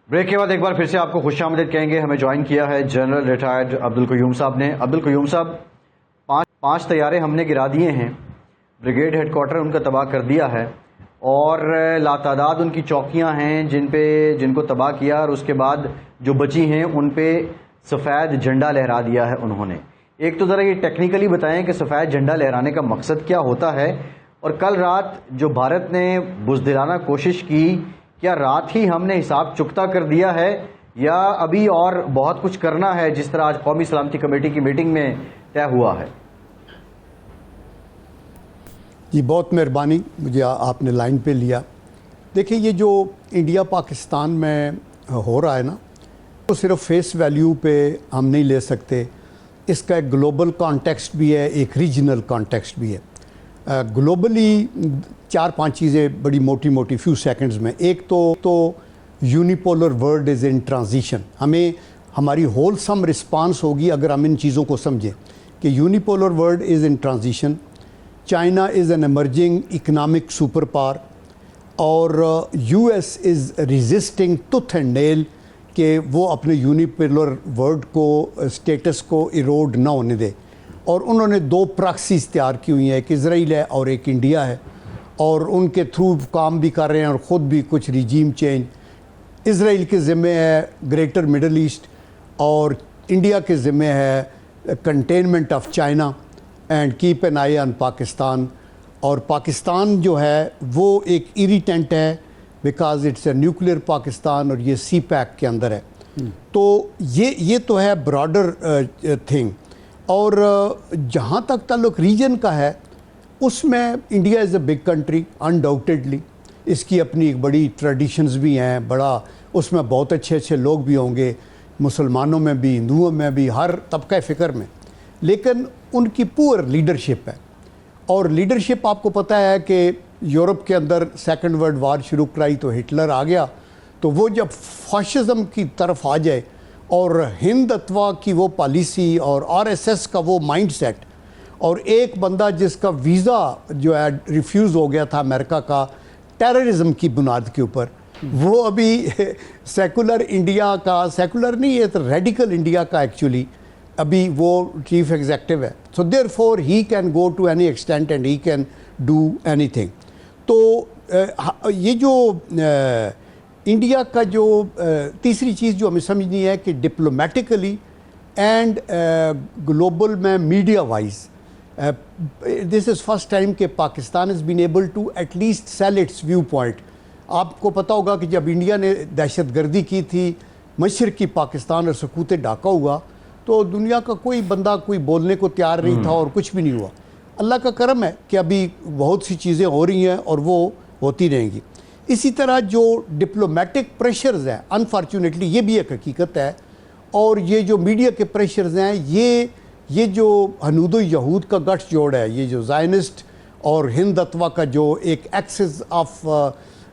Break کے بعد ایک بار پھر سے آپ کو خوش آمدید کہیں گے. ہمیں جوائن کیا ہے جنرل ریٹائرڈ عبدالقیوم صاحب نے. عبدالقیوم صاحب، پانچ طیارے ہم نے گرا دیے ہیں، بریگیڈ ہیڈ کوارٹر ان کا تباہ کر دیا ہے، اور لاتعداد ان کی چوکیاں ہیں جن کو تباہ کیا، اور اس کے بعد جو بچی ہیں ان پہ سفید جھنڈا لہرا دیا ہے انہوں نے. ایک تو ذرا یہ ٹیکنیکلی بتائیں کہ سفید جھنڈا لہرانے کا مقصد کیا ہوتا ہے، اور کل رات جو بھارت نے بزدلانہ کوشش کی، کیا رات ہی ہم نے حساب چکتا کر دیا ہے یا ابھی اور بہت کچھ کرنا ہے جس طرح آج قومی سلامتی کمیٹی کی میٹنگ میں طے ہوا ہے؟ جی بہت مہربانی، مجھے آپ نے لائن پہ لیا. دیکھیں، یہ جو انڈیا پاکستان میں ہو رہا ہے نا، تو صرف فیس ویلیو پہ ہم نہیں لے سکتے. اس کا ایک گلوبل کانٹیکسٹ بھی ہے، ایک ریجنل کانٹیکسٹ بھی ہے. گلوبلی 4-5 چیزیں بڑی موٹی فیو سیکنڈز میں. ایک تو unipolar world is in transition. ہماری ہول سم رسپانس ہوگی اگر ہم ان چیزوں کو سمجھیں کہ unipolar world is in transition. China is an emerging economic superpower, اور U S is resisting tooth and nail کہ وہ اپنے یونیپولر ورلڈ کو اسٹیٹس کو ایروڈ نہ ہونے دے. اور انہوں نے 2 پراکسیز تیار کی ہوئی ہیں، ایک اسرائیل ہے اور ایک انڈیا ہے، اور ان کے تھرو کام بھی کر رہے ہیں اور خود بھی کچھ ریجیم چینج. اسرائیل کے ذمہ ہے گریٹر مڈل ایسٹ، اور انڈیا کے ذمہ ہے containment of China and keep an eye on Pakistan. اور پاکستان جو ہے وہ ایک ایریٹنٹ ہے because it's a nuclear Pakistan, اور یہ سی پیک کے اندر ہے. تو یہ تو ہے براڈر تھنگ. اور جہاں تک تعلق ریجن کا ہے، اس میں India is a big country undoubtedly. اس کی اپنی ایک بڑی ٹریڈیشنز بھی ہیں، اس میں بہت اچھے لوگ بھی ہوں گے، مسلمانوں میں بھی، ہندوؤں میں بھی، ہر طبقہ فکر میں. لیکن ان کی پور لیڈرشپ ہے. اور لیڈرشپ آپ کو پتہ ہے کہ یورپ کے اندر سیکنڈ ورلڈ وار شروع کرائی تو ہٹلر آ گیا. تو وہ جب فاشزم کی طرف آ جائے، اور ہندتوا کی وہ پالیسی اور آر ایس ایس کا وہ مائنڈ سیٹ، اور ایک بندہ جس کا ویزا جو ہے ریفیوز ہو گیا تھا امریکہ کا ٹیررزم کی بنیاد کے اوپر، وہ ابھی سیکولر انڈیا کا، سیکولر نہیں ہے تو ریڈیکل انڈیا کا ایکچولی ابھی وہ چیف ایگزیکٹو ہے. So therefore he can go to any extent and he can do anything. تو یہ جو انڈیا کا جو تیسری چیز جو ہمیں سمجھنی ہے کہ ڈپلومیٹیکلی اینڈ گلوبل میں media wise this is first time کہ Pakistan is been able to at least sell its viewpoint. آپ کو پتہ ہوگا کہ جب انڈیا نے دہشت گردی کی تھی مشرقی پاکستان اور سقوط ڈھاکہ ہوا، تو دنیا کا کوئی بندہ کوئی بولنے کو تیار نہیں تھا اور کچھ بھی نہیں ہوا. اللہ کا کرم ہے کہ ابھی بہت سی چیزیں ہو رہی ہیں اور وہ ہوتی رہیں گی. اسی طرح جو ڈپلومیٹک پریشرز ہیں، انفارچونیٹلی یہ بھی ایک حقیقت ہے، اور یہ جو میڈیا کے پریشرز ہیں، یہ جو ہنود و یہود کا گٹھ جوڑ ہے، یہ جو زائنسٹ اور ہندتوا کا جو ایک ایکسس آف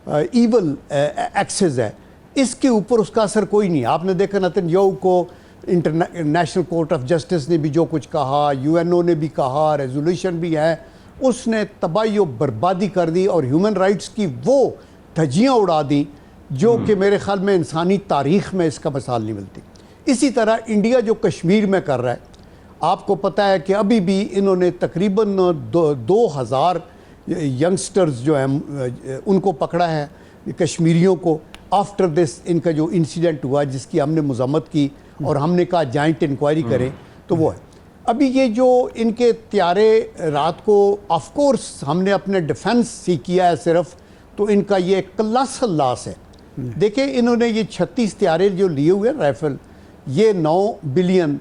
ایول ایکسس ہے، اس کے اوپر اس کا اثر کوئی نہیں. آپ نے دیکھا نتن یاہو کو انٹرنیشنل کورٹ آف جسٹس نے بھی جو کچھ کہا، یو این او نے بھی کہا، ریزولوشن بھی ہے، اس نے تباہی و بربادی کر دی اور ہیومن رائٹس کی وہ دھجیاں اڑا دیں جو کہ میرے خیال میں انسانی تاریخ میں اس کا مثال نہیں ملتی. اسی طرح انڈیا جو کشمیر میں کر رہا ہے، آپ کو پتہ ہے کہ ابھی بھی انہوں نے تقریباً 2000 ینگسٹرز جو ہیں ان کو پکڑا ہے، کشمیریوں کو، آفٹر دس ان کا جو انسیڈنٹ ہوا جس کی ہم نے مذمت کی اور ہم نے کہا جوائنٹ انکوائری کریں. تو وہ ہے ابھی یہ جو ان کے طیارے رات کو، آف کورس ہم نے اپنے ڈیفنس ہی کیا ہے صرف، تو ان کا یہ کلاسل لاس ہے. دیکھیں انہوں نے یہ 36 طیارے جو لیے ہوئے ہیں رائفل، یہ $9 بلین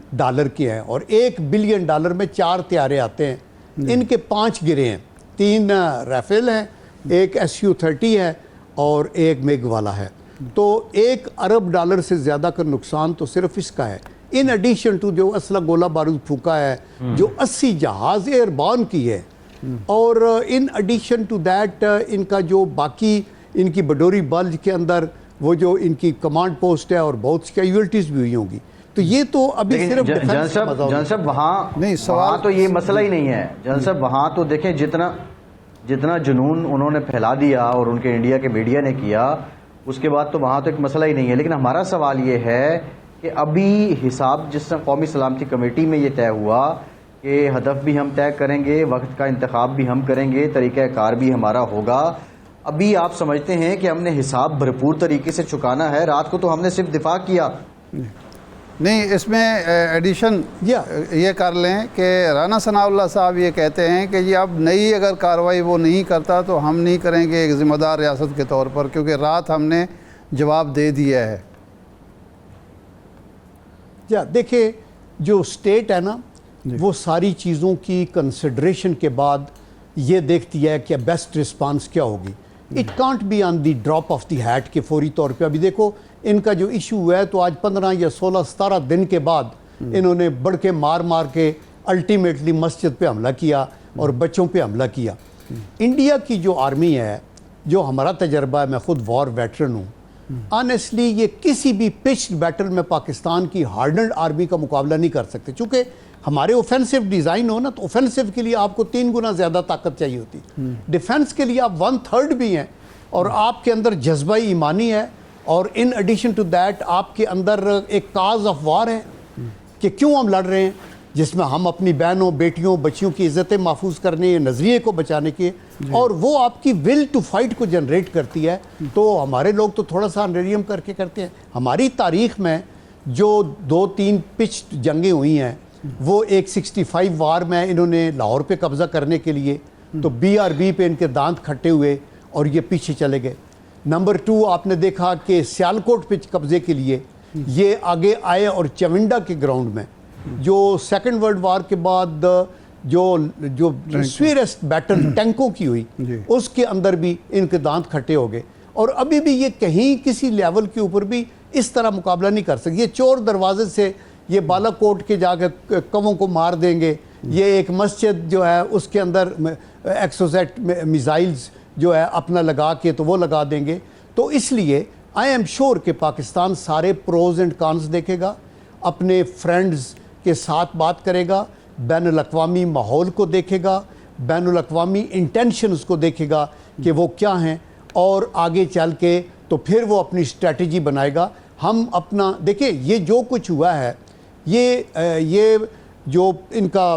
کے ہیں، اور $1 بلین میں 4 طیارے آتے ہیں. ان کے 5 گرے ہیں، 3 رائفل ہیں، ایک Su-30 ہے اور ایک میگ والا ہے. تو $1 ارب سے زیادہ کا نقصان تو صرف اس کا ہے. ان ایڈیشن ٹو جو اسلحہ گولہ بارود پھونکا ہے، جو 80 جہاز ایئر بارن کی ہے، اور ان ایڈیشن ٹو دیٹ ان کا جو باقی ان کی بڈوری بلج کے اندر وہ جو ان کی کمانڈ پوسٹ ہے، اور بہت سی کیجویلٹیز بھی ہوئی ہوں گی. تو یہ تو ابھی صرف جنرل صاحب وہاں تو یہ مسئلہ ہی نہیں ہے. جنرل صاحب وہاں تو دیکھیں جتنا جنون انہوں نے پھیلا دیا اور ان کے انڈیا کے میڈیا نے کیا، اس کے بعد تو وہاں تو ایک مسئلہ ہی نہیں ہے. لیکن ہمارا سوال یہ ہے کہ ابھی حساب جس طرح قومی سلامتی کمیٹی میں یہ طے ہوا کہ ہدف بھی ہم طے کریں گے, وقت کا انتخاب بھی ہم کریں گے, طریقہ کار بھی ہمارا ہوگا, ابھی آپ سمجھتے ہیں کہ ہم نے حساب بھرپور طریقے سے چکانا ہے؟ رات کو تو ہم نے صرف دفاع کیا. نہیں, اس میں ایڈیشن یہ کر لیں کہ رانا ثناء اللہ صاحب یہ کہتے ہیں کہ یہ اب نئی اگر کارروائی وہ نہیں کرتا تو ہم نہیں کریں گے ایک ذمہ دار ریاست کے طور پر, کیونکہ رات ہم نے جواب دے دیا ہے. دیکھیں جو سٹیٹ ہے نا وہ ساری چیزوں کی کنسیڈریشن کے بعد یہ دیکھتی ہے کہ بیسٹ رسپانس کیا ہوگی. It can't be on the drop of the hat کہ فوری طور پہ. ابھی دیکھو ان کا جو ایشو ہے تو آج 15 یا 16-17 دن کے بعد انہوں نے بڑھ کے مار کے الٹیمیٹلی مسجد پہ حملہ کیا اور بچوں پہ حملہ کیا. انڈیا کی جو آرمی ہے, جو ہمارا تجربہ ہے, میں خود وار ویٹرن ہوں, آنیسٹلی یہ کسی بھی پچڈ بیٹل میں پاکستان کی ہارڈنڈ آرمی کا مقابلہ نہیں کر سکتے. چونکہ ہمارے اوفینسو ڈیزائن ہو نا تو اوفینسو کے لیے آپ کو 3 گنا زیادہ طاقت چاہیے ہوتی, ڈیفنس کے لیے آپ 1/3 بھی ہیں, اور آپ کے اندر جذبہ ایمانی ہے, اور ان ایڈیشن ٹو دیٹ آپ کے اندر ایک کاز آف وار ہے کہ کیوں ہم لڑ رہے ہیں, جس میں ہم اپنی بہنوں, بیٹیوں, بچیوں کی عزتیں محفوظ کرنے, نظریے کو بچانے کے, اور وہ آپ کی ول ٹو فائٹ کو جنریٹ کرتی ہے. تو ہمارے لوگ تو تھوڑا سا انریریم کر کے کرتے ہیں. ہماری تاریخ میں جو 2-3 پچ جنگیں ہوئی ہیں, وہ ایک 65 وار میں انہوں نے لاہور پہ قبضہ کرنے کے لیے تو BRB پہ ان کے دانت کھٹے ہوئے اور یہ پیچھے چلے گئے. نمبر 2 آپ نے دیکھا کہ سیالکوٹ پہ قبضے کے لیے یہ آگے آئے, اور چونڈا کے گراؤنڈ میں جو سیکنڈ ورلڈ وار کے بعد جو سویرسٹ بیٹل ٹینکوں کی ہوئی, اس کے اندر بھی ان کے دانت کھٹے ہو گئے. اور ابھی بھی یہ کہیں کسی لیول کے اوپر بھی اس طرح مقابلہ نہیں کر سکتے. یہ چور دروازے سے یہ بالا کوٹ کے جا کے کووں کو مار دیں گے, یہ ایک مسجد جو ہے اس کے اندر ایکسوزیٹ میزائلز جو ہے اپنا لگا کے تو وہ لگا دیں گے. تو اس لیے آئی ایم شور کہ پاکستان سارے پروز اینڈ کانز دیکھے گا, اپنے فرینڈز کے ساتھ بات کرے گا, بین الاقوامی ماحول کو دیکھے گا, بین الاقوامی انٹینشنز کو دیکھے گا کہ وہ کیا ہیں, اور آگے چل کے تو پھر وہ اپنی اسٹریٹجی بنائے گا. ہم اپنا دیکھیں, یہ جو کچھ ہوا ہے, یہ جو ان کا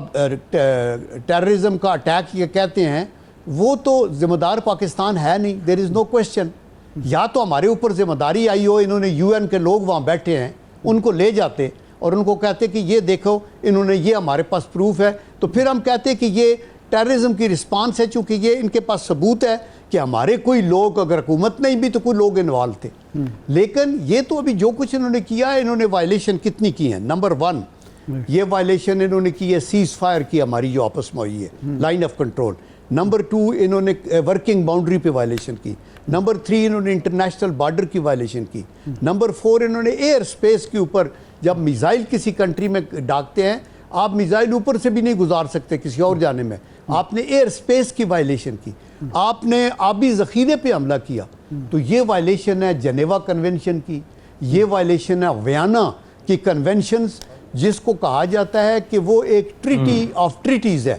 ٹیررزم کا اٹیک یہ کہتے ہیں, وہ تو ذمہ دار پاکستان ہے نہیں, دیر از نو کوشچن. یا تو ہمارے اوپر ذمہ داری آئی ہو, انہوں نے UN کے لوگ وہاں بیٹھے ہیں, ان کو لے جاتے اور ان کو کہتے کہ یہ دیکھو انہوں نے یہ ہمارے پاس پروف ہے, تو پھر ہم کہتے کہ یہ ٹیررزم کی رسپانس ہے, چونکہ یہ ان کے پاس ثبوت ہے کہ ہمارے کوئی لوگ, اگر حکومت نہیں بھی تو کوئی لوگ انوالو تھے. لیکن یہ تو ابھی جو کچھ انہوں نے کیا ہے, انہوں نے وائلیشن کتنی کی ہیں. نمبر 1 یہ وائلیشن انہوں نے کی ہے سیز فائر کی ہماری جو آپس میں ہوئی ہے, لائن آف کنٹرول. نمبر 2 انہوں نے ورکنگ باؤنڈری پہ وائلیشن کی. نمبر 3 انہوں نے انٹرنیشنل بارڈر کی وائلیشن کی. نمبر 4 انہوں نے ایئر سپیس کے اوپر, جب میزائل کسی کنٹری میں ڈاکتے ہیں, آپ میزائل اوپر سے بھی نہیں گزار سکتے کسی اور جانے میں, آپ نے ایئر سپیس کی وائلیشن کی. آپ نے آبی ذخیرے پہ حملہ کیا, تو یہ وائلیشن ہے جنیوا کنونشن کی, یہ وائلیشن ہے ویانا کی کنونشنز, جس کو کہا جاتا ہے کہ وہ ایک ٹریٹی آف ٹریٹیز ہے,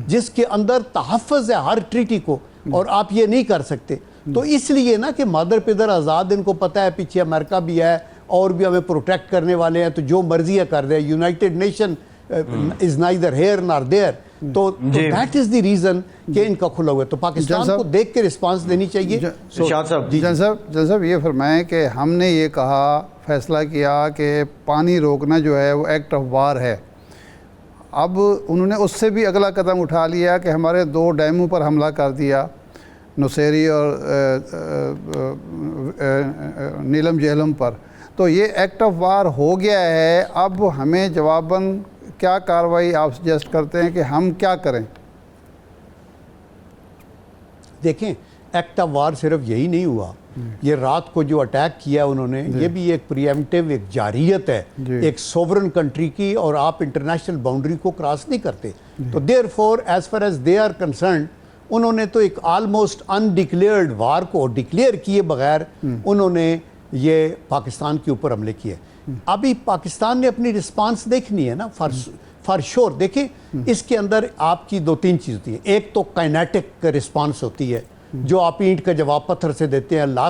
جس کے اندر تحفظ ہے ہر ٹریٹی کو, اور آپ یہ نہیں کر سکتے. تو اس لیے نا کہ مادر پدر آزاد, ان کو پتہ ہے پیچھے امریکہ بھی ہے اور بھی ہمیں پروٹیکٹ کرنے والے ہیں, تو جو مرضی ہے کر رہے ہیں. United Nation is neither here nor there. تو دیٹ از دی ریزن کہ ان کا کھلا ہوا ہے. تو پاکستان کو دیکھ کے رسپانس دینی چاہیے. جن صاحب یہ فرمائیں کہ ہم نے یہ کہا, فیصلہ کیا کہ پانی روکنا جو ہے وہ ایکٹ آف وار ہے. اب انہوں نے اس سے بھی اگلا قدم اٹھا لیا کہ ہمارے 2 ڈیموں پر حملہ کر دیا, نوسیری اور نیلم جہلم پر. تو یہ ایکٹ آف وار ہو گیا ہے. اب ہمیں جواباً کیا کارروائی آپ سجیسٹ کرتے ہیں کہ ہم کیا کریں؟ دیکھیں, ایکٹ آف وار صرف یہی نہیں ہوا, یہ رات کو جو اٹیک کیا انہوں نے, یہ بھی ایک پریمپٹیو, ایک جارحیت ہے ایک سوورن کنٹری کی, اور آپ انٹرنیشنل باؤنڈری کو کراس نہیں کرتے. تو therefore as far as they are concerned, انہوں نے تو ایک آلموسٹ انڈکلیئرڈ وار کو ڈکلیئر کیے بغیر انہوں نے یہ پاکستان کے اوپر حملے کیے. ابھی پاکستان نے اپنی رسپانس دیکھنی ہے نا, فار شور. دیکھیں اس کے اندر آپ کی 2-3 چیز ہوتی ہیں. ایک تو کائنیٹک رسپانس ہوتی ہے, جو آپ اینٹ کا جواب پتھر سے دیتے ہیں. لاسٹ